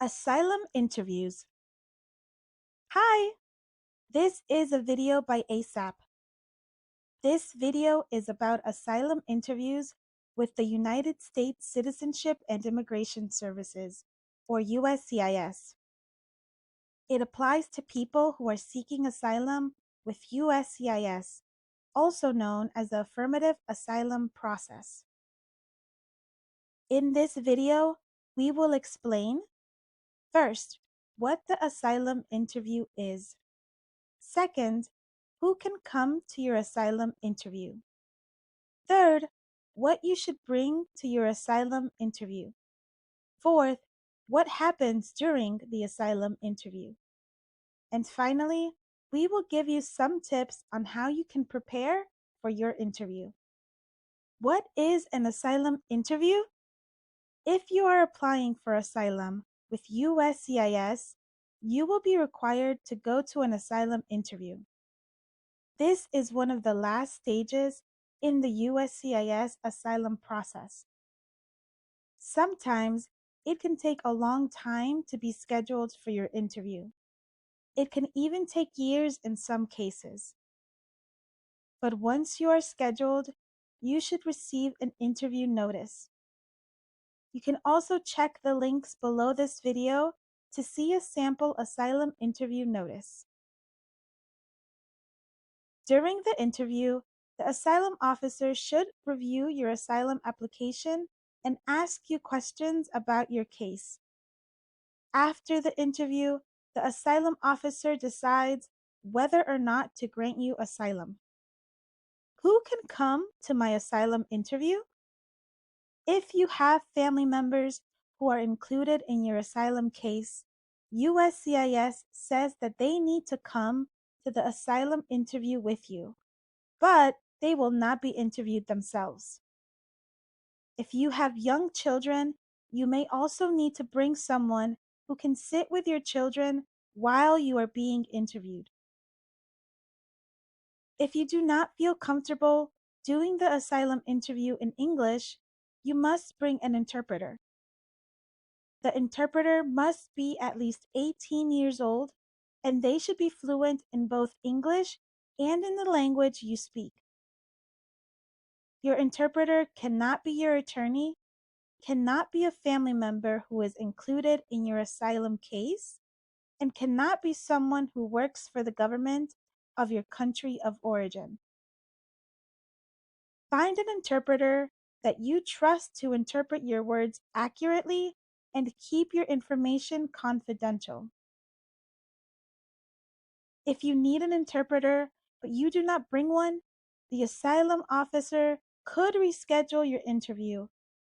Asylum interviews. Hi, this is a video by ASAP. This video is about asylum interviews with the United States Citizenship and Immigration Services, or USCIS. It applies to people who are seeking asylum with USCIS, also known as the Affirmative Asylum Process. In this video, we will explain first, what the asylum interview is. Second, who can come to your asylum interview. Third, what you should bring to your asylum interview. Fourth, what happens during the asylum interview. And finally, we will give you some tips on how you can prepare for your interview. What is an asylum interview? If you are applying for asylum with USCIS, you will be required to go to an asylum interview. This is one of the last stages in the USCIS asylum process. Sometimes it can take a long time to be scheduled for your interview. It can even take years in some cases. But once you are scheduled, you should receive an interview notice. You can also check the links below this video to see a sample asylum interview notice. During the interview, the asylum officer should review your asylum application and ask you questions about your case. After the interview, the asylum officer decides whether or not to grant you asylum. Who can come to my asylum interview? If you have family members who are included in your asylum case, USCIS says that they need to come to the asylum interview with you, but they will not be interviewed themselves. If you have young children, you may also need to bring someone who can sit with your children while you are being interviewed. If you do not feel comfortable doing the asylum interview in English, you must bring an interpreter. The interpreter must be at least 18 years old, and they should be fluent in both English and in the language you speak. Your interpreter cannot be your attorney, cannot be a family member who is included in your asylum case, and cannot be someone who works for the government of your country of origin. Find an interpreter that you trust to interpret your words accurately and keep your information confidential. If you need an interpreter but you do not bring one, the asylum officer could reschedule your interview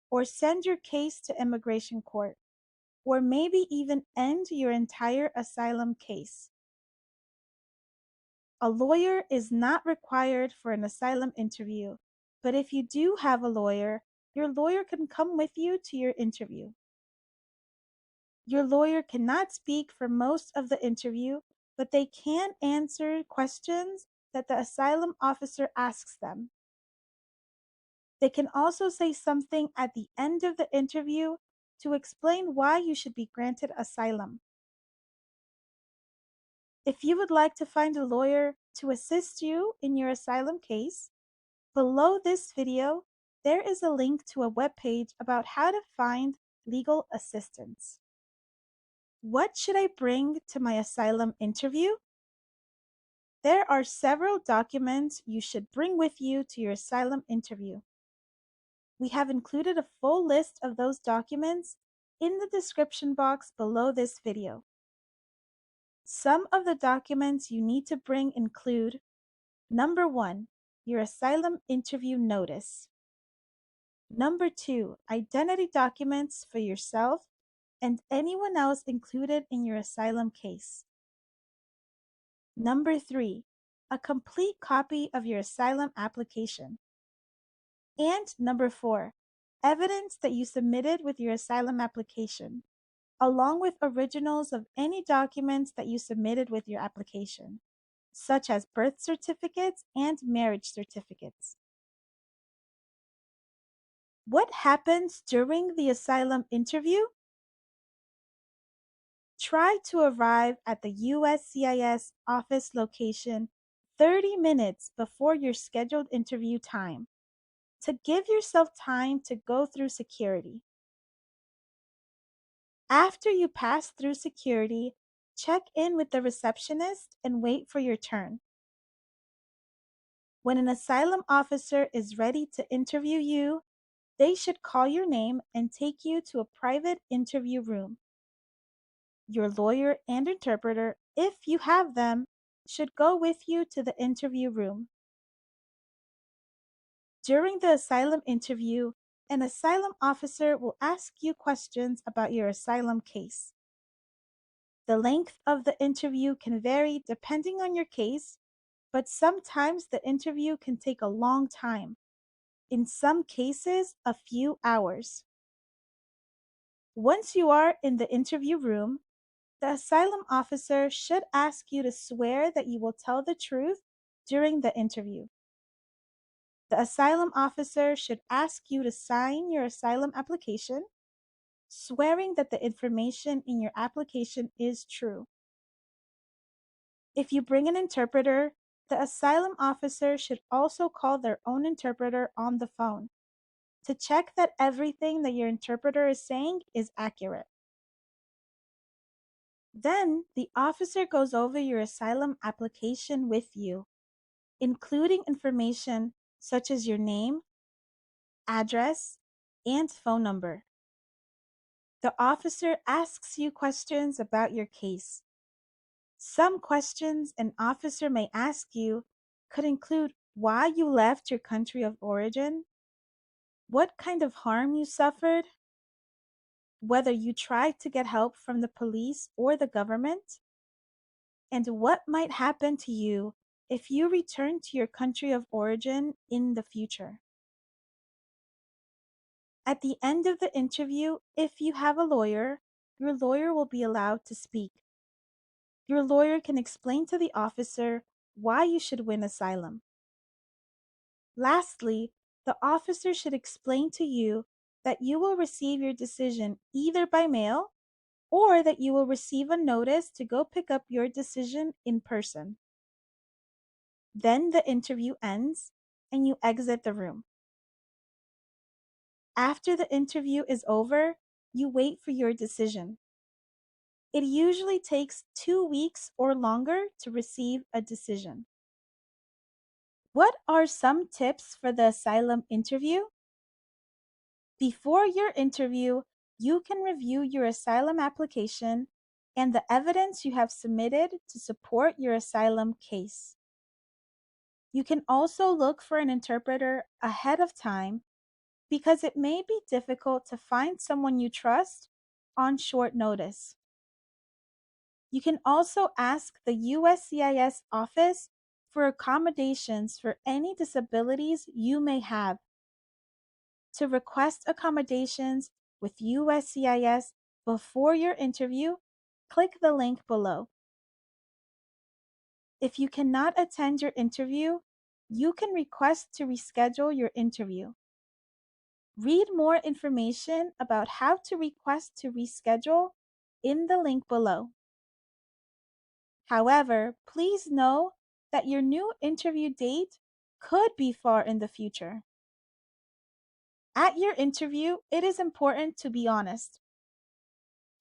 or send your case to immigration court, or maybe even end your entire asylum case. A lawyer is not required for an asylum interview, but if you do have a lawyer, your lawyer can come with you to your interview. Your lawyer cannot speak for most of the interview, but they can answer questions that the asylum officer asks them. They can also say something at the end of the interview to explain why you should be granted asylum. If you would like to find a lawyer to assist you in your asylum case, below this video, there is a link to a webpage about how to find legal assistance. What should I bring to my asylum interview? There are several documents you should bring with you to your asylum interview. We have included a full list of those documents in the description box below this video. Some of the documents you need to bring include: number 1, your asylum interview notice. Number 2, identity documents for yourself and anyone else included in your asylum case. Number 3, a complete copy of your asylum application. And number 4, evidence that you submitted with your asylum application, along with originals of any documents that you submitted with your application, such as birth certificates and marriage certificates. What happens during the asylum interview? Try to arrive at the USCIS office location 30 minutes before your scheduled interview time to give yourself time to go through security. After you pass through security, check in with the receptionist and wait for your turn. When an asylum officer is ready to interview you, they should call your name and take you to a private interview room. Your lawyer and interpreter, if you have them, should go with you to the interview room. During the asylum interview, an asylum officer will ask you questions about your asylum case. The length of the interview can vary depending on your case, but sometimes the interview can take a long time. In some cases, a few hours. Once you are in the interview room, the asylum officer should ask you to swear that you will tell the truth during the interview. The asylum officer should ask you to sign your asylum application, swearing that the information in your application is true. If you bring an interpreter, the asylum officer should also call their own interpreter on the phone to check that everything that your interpreter is saying is accurate. Then, the officer goes over your asylum application with you, including information such as your name, address, and phone number. The officer asks you questions about your case. Some questions an officer may ask you could include why you left your country of origin, what kind of harm you suffered, whether you tried to get help from the police or the government, and what might happen to you if you return to your country of origin in the future. At the end of the interview, if you have a lawyer, your lawyer will be allowed to speak. Your lawyer can explain to the officer why you should win asylum. Lastly, the officer should explain to you that you will receive your decision either by mail or that you will receive a notice to go pick up your decision in person. Then the interview ends and you exit the room. After the interview is over, you wait for your decision. It usually takes 2 weeks or longer to receive a decision. What are some tips for the asylum interview? Before your interview, you can review your asylum application and the evidence you have submitted to support your asylum case. You can also look for an interpreter ahead of time because it may be difficult to find someone you trust on short notice. You can also ask the USCIS office for accommodations for any disabilities you may have. To request accommodations with USCIS before your interview, click the link below. If you cannot attend your interview, you can request to reschedule your interview. Read more information about how to request to reschedule in the link below. However, please know that your new interview date could be far in the future. At your interview, it is important to be honest.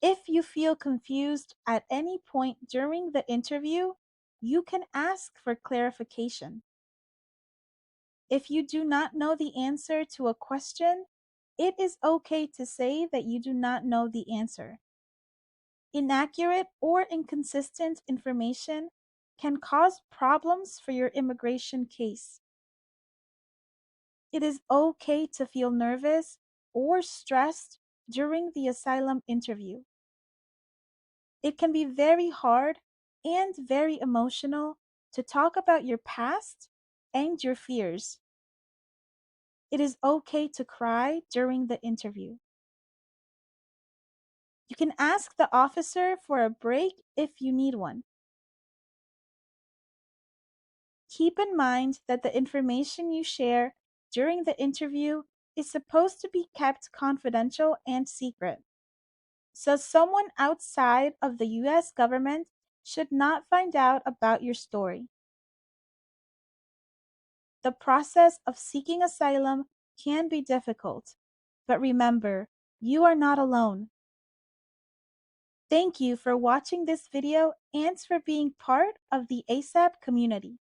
If you feel confused at any point during the interview, you can ask for clarification. If you do not know the answer to a question, it is okay to say that you do not know the answer. Inaccurate or inconsistent information can cause problems for your immigration case. It is okay to feel nervous or stressed during the asylum interview. It can be very hard and very emotional to talk about your past and your fears. It is okay to cry during the interview. You can ask the officer for a break if you need one. Keep in mind that the information you share during the interview is supposed to be kept confidential and secret. So someone outside of the US government should not find out about your story. The process of seeking asylum can be difficult, but remember, you are not alone. Thank you for watching this video and for being part of the ASAP community.